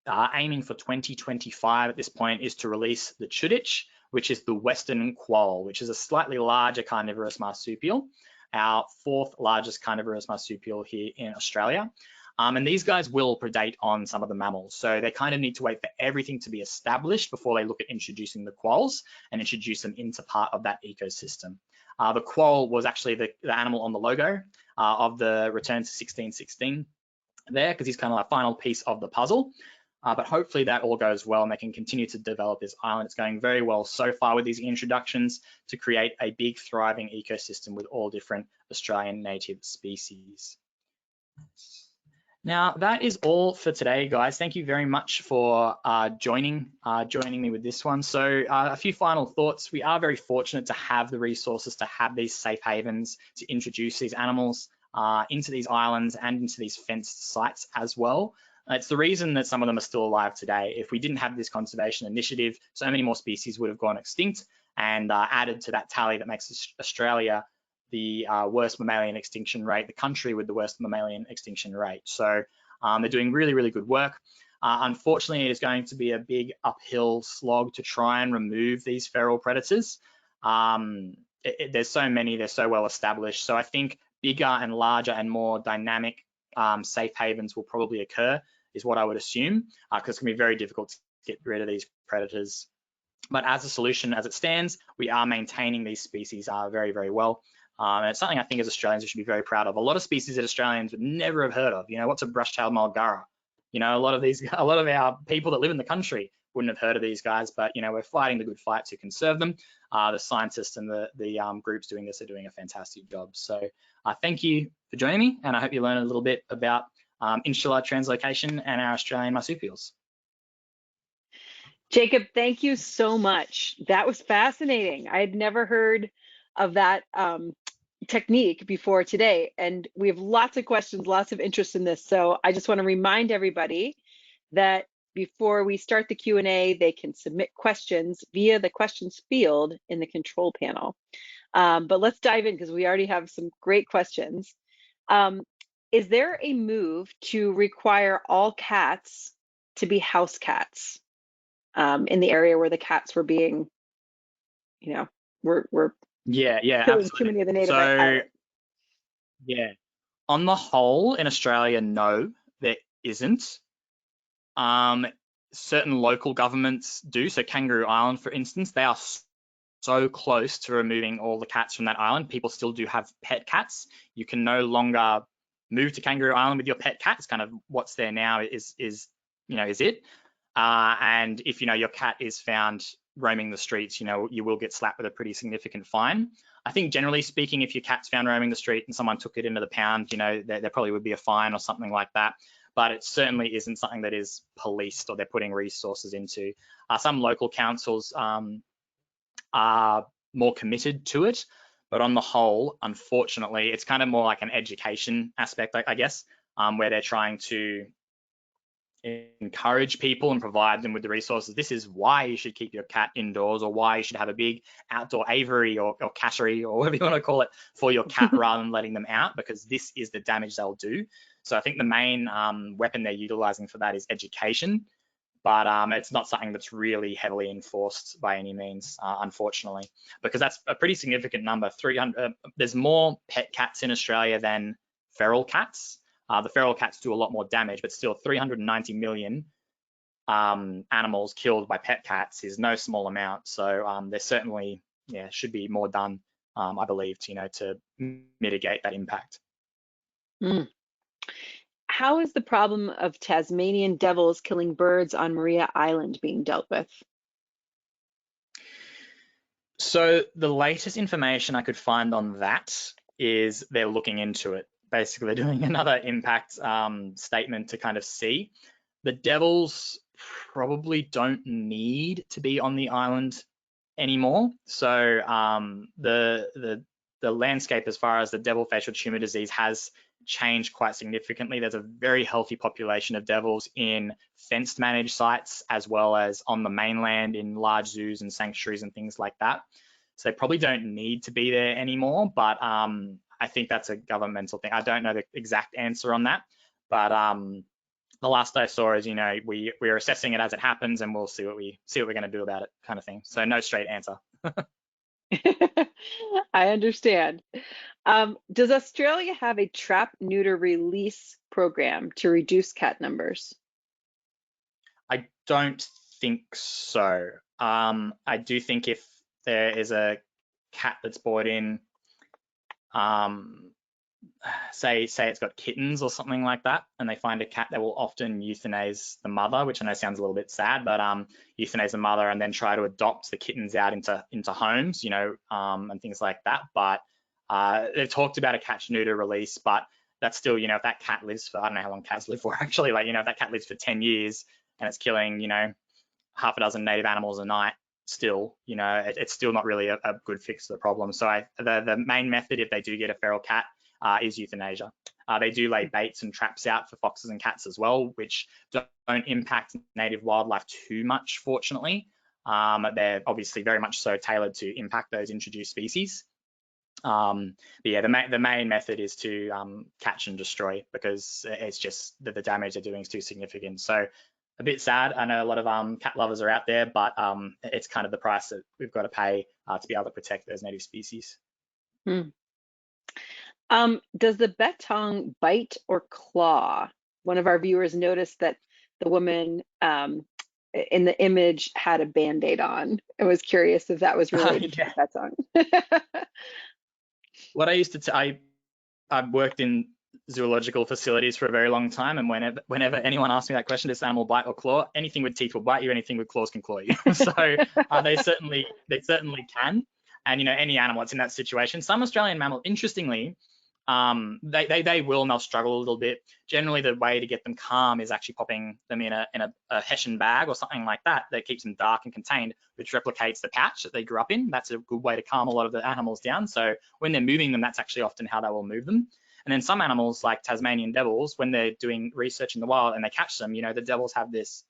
aiming for 2025 at this point, is to release the chuditch, which is the Western quoll, which is a slightly larger carnivorous marsupial, our 4th largest carnivorous marsupial here in Australia. And these guys will predate on some of the mammals. So they kind of need to wait for everything to be established before they look at introducing the quolls and introduce them into part of that ecosystem. The quoll was actually the animal on the logo of the Return to 1616 there, because he's kind of like final piece of the puzzle. But hopefully that all goes well and they can continue to develop this island. It's going very well so far with these introductions to create a big thriving ecosystem with all different Australian native species. Now, that is all for today, guys. Thank you very much for joining me with this one. So a few final thoughts. We are very fortunate to have the resources to have these safe havens, to introduce these animals into these islands and into these fenced sites as well. It's the reason that some of them are still alive today. If we didn't have this conservation initiative, so many more species would have gone extinct and added to that tally that makes Australia the worst mammalian extinction rate, the country with the worst mammalian extinction rate. So they're doing really, really good work. Unfortunately, it is going to be a big uphill slog to try and remove these feral predators. There's so many, they're so well established. So I think bigger and larger and more dynamic safe havens will probably occur, is what I would assume, because it's going to be very difficult to get rid of these predators. But as a solution, as it stands, we are maintaining these species very, very well. And it's something I think as Australians we should be very proud of. A lot of species that Australians would never have heard of. You know, what's a brush-tailed mulgara? You know, a lot of our people that live in the country wouldn't have heard of these guys, but you know, we're fighting the good fight to conserve them. The scientists and the groups doing this are doing a fantastic job. So thank you for joining me, and I hope you learn a little bit about insular translocation and our Australian marsupials. Jacob, thank you so much. That was fascinating. I had never heard of that technique before today, and we have lots of questions, lots of interest in this. So I just want to remind everybody that before we start the Q&A, they can submit questions via the questions field in the control panel. But let's dive in because we already have some great questions. Is there a move to require all cats to be house cats in the area where the cats were being, you know, were Yeah, killing absolutely. too many of the native So, islands? yeah, on the whole, in Australia, no, there isn't. Certain local governments do. So Kangaroo Island, for instance, they are so close to removing all the cats from that island. People still do have pet cats. You can no longer move to Kangaroo Island with your pet cat. It's kind of what's there now is it. And if your cat is found roaming the streets, you will get slapped with a pretty significant fine. I think generally speaking, if your cat's found roaming the street and someone took it into the pound, there probably would be a fine or something like that. But it certainly isn't something that is policed or they're putting resources into. Some local councils are more committed to it, but on the whole, unfortunately, it's kind of more like an education aspect, I guess, where they're trying to encourage people and provide them with the resources. This is why you should keep your cat indoors, or why you should have a big outdoor aviary or cattery or whatever you want to call it for your cat rather than letting them out, because this is the damage they'll do. So I think the main weapon they're utilizing for that is education, but it's not something that's really heavily enforced by any means, unfortunately, because that's a pretty significant number. 300. There's more pet cats in Australia than feral cats. The feral cats do a lot more damage, but still 390 million animals killed by pet cats is no small amount. So there certainly should be more done, I believe, to mitigate that impact. How is the problem of Tasmanian devils killing birds on Maria Island being dealt with? So the latest information I could find on that is they're looking into it. Basically, they're doing another impact statement to kind of see. The devils probably don't need to be on the island anymore. So the landscape as far as the devil facial tumor disease has changed quite significantly. There's a very healthy population of devils in fenced managed sites, as well as on the mainland in large zoos and sanctuaries and things like that. So they probably don't need to be there anymore, but I think that's a governmental thing. I don't know the exact answer on that, but the last I saw is, we're assessing it as it happens, and we'll see what we're going to do about it, kind of thing. So no straight answer. I understand. Does Australia have a trap, neuter, release program to reduce cat numbers? I don't think so. I do think if there is a cat that's brought in, say it's got kittens or something like that, and they find a cat, they will often euthanize the mother, which I know sounds a little bit sad, but euthanize the mother and then try to adopt the kittens out into homes, and things like that. But they've talked about a catch neuter release, but that's still, if that cat lives for, I don't know how long cats live for actually, if that cat lives for 10 years and it's killing, half a dozen native animals a night, still, it's still not really a good fix to the problem. So the main method, if they do get a feral cat, is euthanasia. They do lay baits and traps out for foxes and cats as well, which don't impact native wildlife too much, fortunately. They're obviously very much so tailored to impact those introduced species. But yeah, the main method is to catch and destroy, because it's just the damage they're doing is too significant. So a bit sad. I know a lot of cat lovers are out there, but it's kind of the price that we've got to pay to be able to protect those native species. Hmm. Does the bettong bite or claw? One of our viewers noticed that the woman in the image had a Band-Aid on. I was curious if that was related to the bettong. What I used to, I've worked in zoological facilities for a very long time, and whenever anyone asks me that question, does animal bite or claw? Anything with teeth will bite you, anything with claws can claw you. So they certainly can. And any animal that's in that situation. Some Australian mammals, interestingly, they will and they'll struggle a little bit. Generally, the way to get them calm is actually popping them in a hessian bag or something like that keeps them dark and contained, which replicates the pouch that they grew up in. That's a good way to calm a lot of the animals down. So when they're moving them, that's actually often how they will move them. And then some animals, like Tasmanian devils, when they're doing research in the wild and they catch them, the devils have this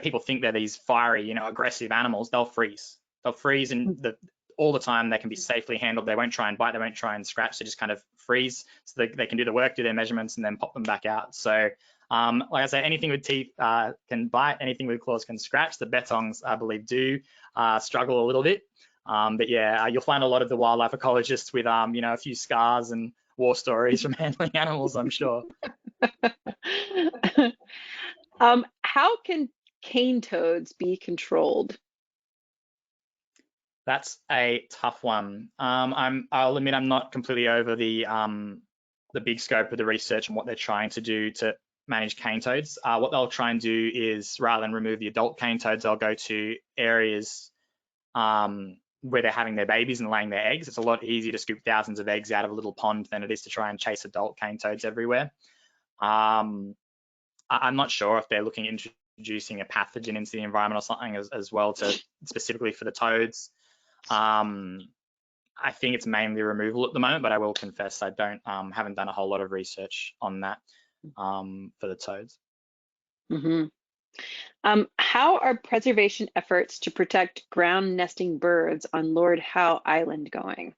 people think they're these fiery, aggressive animals. They'll freeze and all the time. They can be safely handled. They won't try and bite. They won't try and scratch. They just kind of freeze so they can do the work, do their measurements, and then pop them back out. So like I say, anything with teeth can bite. Anything with claws can scratch. The bettongs, I believe, do struggle a little bit. But yeah, you'll find a lot of the wildlife ecologists with, a few scars and war stories from handling animals, I'm sure. How can cane toads be controlled? That's a tough one. I'll admit I'm not completely over the big scope of the research and what they're trying to do to manage cane toads. What they'll try and do is, rather than remove the adult cane toads, they'll go to areas where they're having their babies and laying their eggs. It's a lot easier to scoop thousands of eggs out of a little pond than it is to try and chase adult cane toads everywhere. I'm not sure if they're looking at introducing a pathogen into the environment or something as well, to specifically for the toads. I think it's mainly removal at the moment, but I will confess I haven't done a whole lot of research on that for the toads. Mm-hmm. How are preservation efforts to protect ground nesting birds on Lord Howe Island going?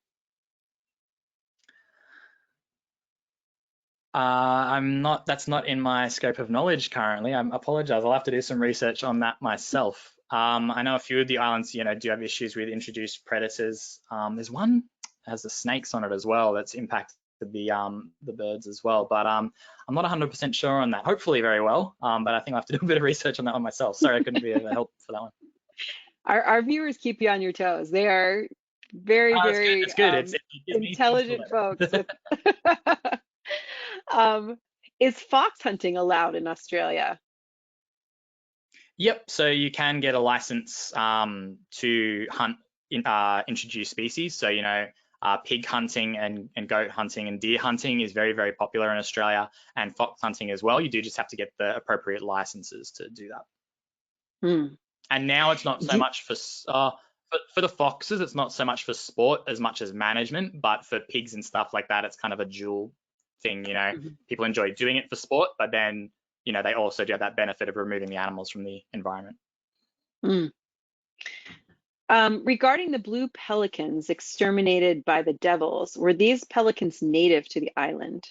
That's not in my scope of knowledge currently. I apologize. I'll have to do some research on that myself. I know a few of the islands, do have issues with introduced predators. There's one that has the snakes on it as well that's impacted the birds as well. But I'm not 100% sure on that. Hopefully very well. But I think I'll have to do a bit of research on that one myself. Sorry, I couldn't be of help for that one. Our viewers keep you on your toes. They are very, very it's good. It intelligent folks. Is fox hunting allowed in Australia? Yep, so you can get a license to hunt introduced species. So, pig hunting and goat hunting and deer hunting is very, very popular in Australia, and fox hunting as well. You do just have to get the appropriate licenses to do that. Hmm. And now it's not so Do, much for the foxes, it's not so much for sport as much as management, but for pigs and stuff like that, it's kind of a dual thing. Mhm. People enjoy doing it for sport, but then, they also do have that benefit of removing the animals from the environment. Mm. Regarding the blue pelicans exterminated by the devils, were these pelicans native to the island?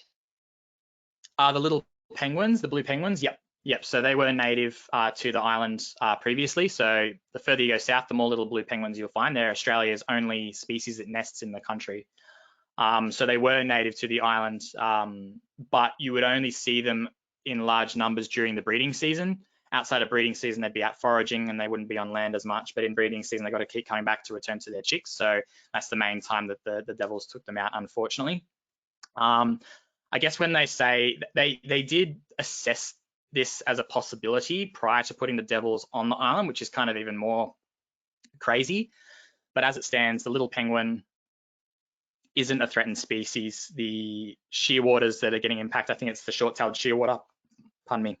The little penguins, the blue penguins, yep. Yep, so they were native to the island previously. So the further you go south, the more little blue penguins you'll find. They're Australia's only species that nests in the country. So they were native to the island, but you would only see them in large numbers during the breeding season. Outside of breeding season, they'd be out foraging and they wouldn't be on land as much. But in breeding season, they've got to keep coming back to return to their chicks. So that's the main time that the devils took them out, unfortunately. I guess when they say they did assess this as a possibility prior to putting the devils on the island, which is kind of even more crazy. But as it stands, the little penguin isn't a threatened species. The shearwaters that are getting impacted, I think it's the short-tailed shearwater, pardon me,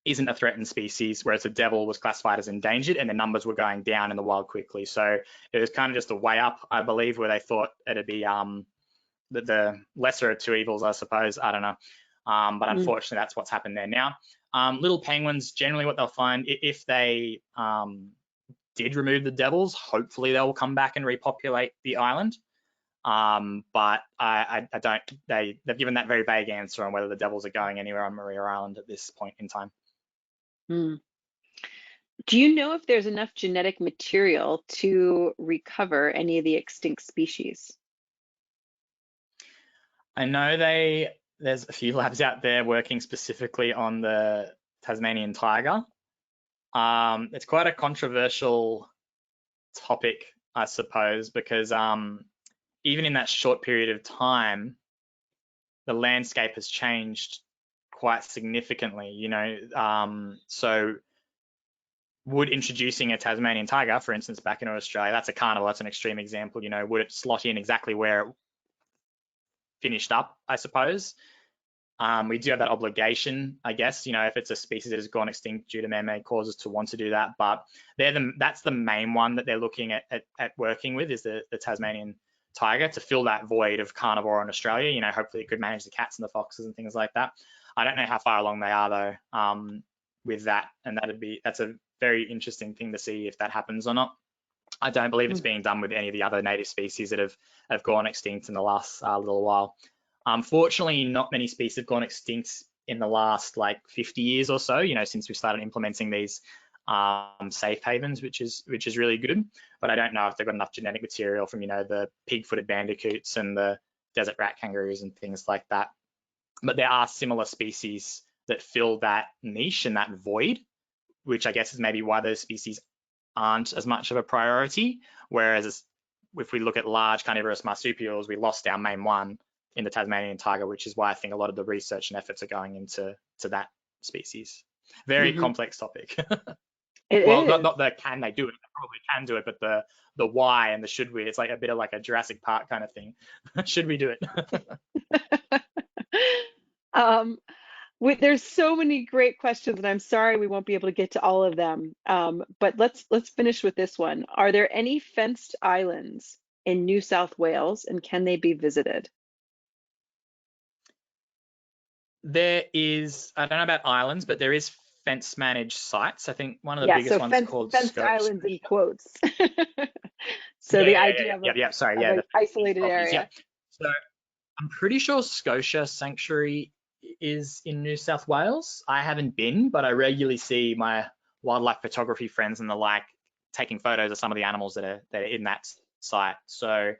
isn't a threatened species, whereas the devil was classified as endangered and the numbers were going down in the wild quickly. So it was kind of just a way up, I believe, where they thought it'd be the lesser of two evils, I suppose. I don't know. But Mm. unfortunately, that's what's happened there now. Little penguins, generally what they'll find, if they did remove the devils, hopefully they'll come back and repopulate the island. But I don't, they've given that very vague answer on whether the devils are going anywhere on Maria Island at this point in time. Mm. Do you know if there's enough genetic material to recover any of the extinct species? I know there's a few labs out there working specifically on the Tasmanian tiger. It's quite a controversial topic, I suppose, because even in that short period of time, the landscape has changed quite significantly. So would introducing a Tasmanian tiger, for instance, back into Australia, that's a carnival, that's an extreme example, would it slot in exactly where it finished up, I suppose? We do have that obligation, I guess, if it's a species that has gone extinct due to man-made causes to want to do that. But that's the main one that they're looking at working with, is the Tasmanian tiger, to fill that void of carnivore in Australia. Hopefully it could manage the cats and the foxes and things like that. I don't know how far along they are though with that, and that's a very interesting thing to see if that happens or not. I don't believe it's being done with any of the other native species that have gone extinct in the last little while. Unfortunately, not many species have gone extinct in the last 50 years or so, since we started implementing these safe havens, which is really good. But I don't know if they've got enough genetic material from, the pig-footed bandicoots and the desert rat kangaroos and things like that. But there are similar species that fill that niche and that void, which I guess is maybe why those species aren't as much of a priority. Whereas if we look at large carnivorous marsupials, we lost our main one in the Tasmanian tiger, which is why I think a lot of the research and efforts are going into that species. Very complex topic. Well, not the can they do it, they probably can do it, but the why and the should we, it's like a bit of like a Jurassic Park kind of thing. Should we do it? There's so many great questions, and I'm sorry we won't be able to get to all of them. But let's finish with this one. Are there any fenced islands in New South Wales, and can they be visited? There is, I don't know about islands, but there is fence managed sites. I think one of the Yeah, biggest so ones called fenced Scope. islands in quotes. So the idea Sorry, of yeah, an the isolated properties, yeah. area. So I'm pretty sure Scotia Sanctuary is in New South Wales. I haven't been, but I regularly see my wildlife photography friends and the like taking photos of some of the animals that are in that site. So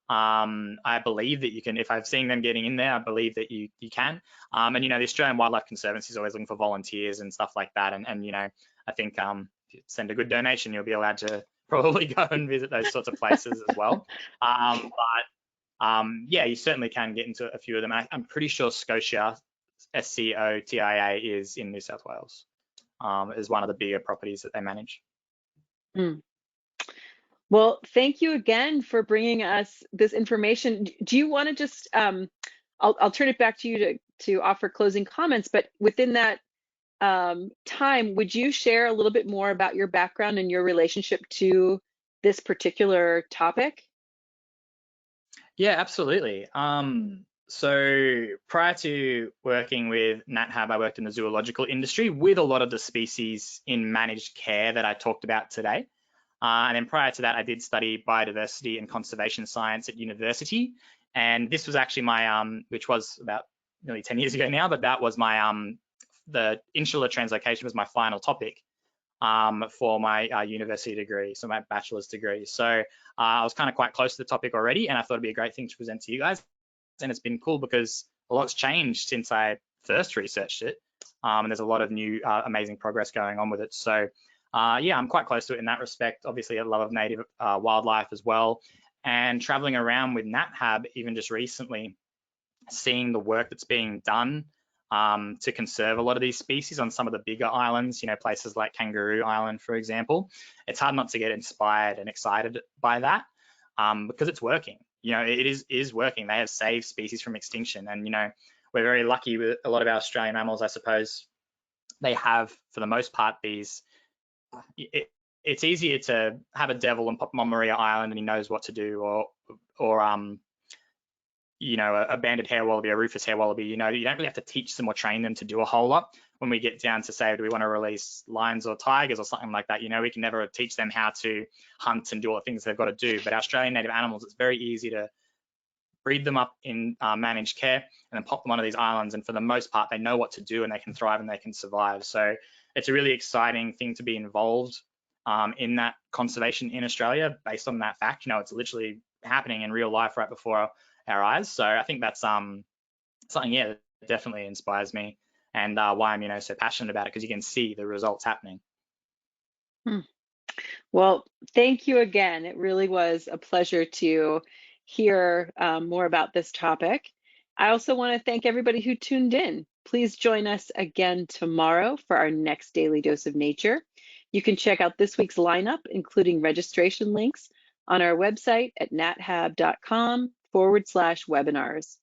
I believe that you can, if I've seen them getting in there, I believe that you can. And the Australian Wildlife Conservancy is always looking for volunteers and stuff like that. And I think if you send a good donation, you'll be allowed to probably go and visit those sorts of places as well. Yeah, you certainly can get into a few of them. I'm pretty sure Scotia, SCOTIA, is in New South Wales. is one of the bigger properties that they manage. Mm. Well, thank you again for bringing us this information. Do you want to just, I'll turn it back to you to offer closing comments, but within that time, would you share a little bit more about your background and your relationship to this particular topic? Yeah, absolutely. So prior to working with NatHab, I worked in the zoological industry with a lot of the species in managed care that I talked about today. And then prior to that, I did study biodiversity and conservation science at university. And this was actually my, which was about nearly 10 years ago now, but that was my, the insular translocation was my final topic for my university degree, so my bachelor's degree. So I was kind of quite close to the topic already, and I thought it'd be a great thing to present to you guys. And it's been cool because a lot's changed since I first researched it, and there's a lot of new amazing progress going on with it. So yeah, I'm quite close to it in that respect. Obviously, a love of native wildlife as well, and traveling around with NatHab even just recently, seeing the work that's being done to conserve a lot of these species on some of the bigger islands, you know, places like Kangaroo Island, for example. It's hard not to get inspired and excited by that because it's working. You know, it is working. They have saved species from extinction, and you know, we're very lucky with a lot of our Australian mammals, I suppose. They have, for the most part, these. It's easier to have a devil and pop him on Maria Island and he knows what to do, or you know, a banded hare-wallaby, a rufous hare-wallaby. You know, you don't really have to teach them or train them to do a whole lot. When we get down to, say, do we want to release lions or tigers or something like that, you know, we can never teach them how to hunt and do all the things they've got to do. But Australian native animals, it's very easy to breed them up in managed care and then pop them onto these islands. And for the most part, they know what to do and they can thrive and they can survive. So it's a really exciting thing to be involved in that conservation in Australia based on that fact. You know, it's literally happening in real life right before our eyes. So I think that's something, yeah, that definitely inspires me, and why I'm, you know, so passionate about it, because you can see the results happening. Well, thank you again. It really was a pleasure to hear more about this topic. I also want to thank everybody who tuned in. Please join us again tomorrow for our next Daily Dose of Nature. You can check out this week's lineup, including registration links, on our website at nathab.com/webinars.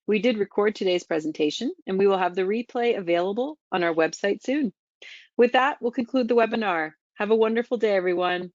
We did record today's presentation, and we will have the replay available on our website soon. With that, we'll conclude the webinar. Have a wonderful day, everyone.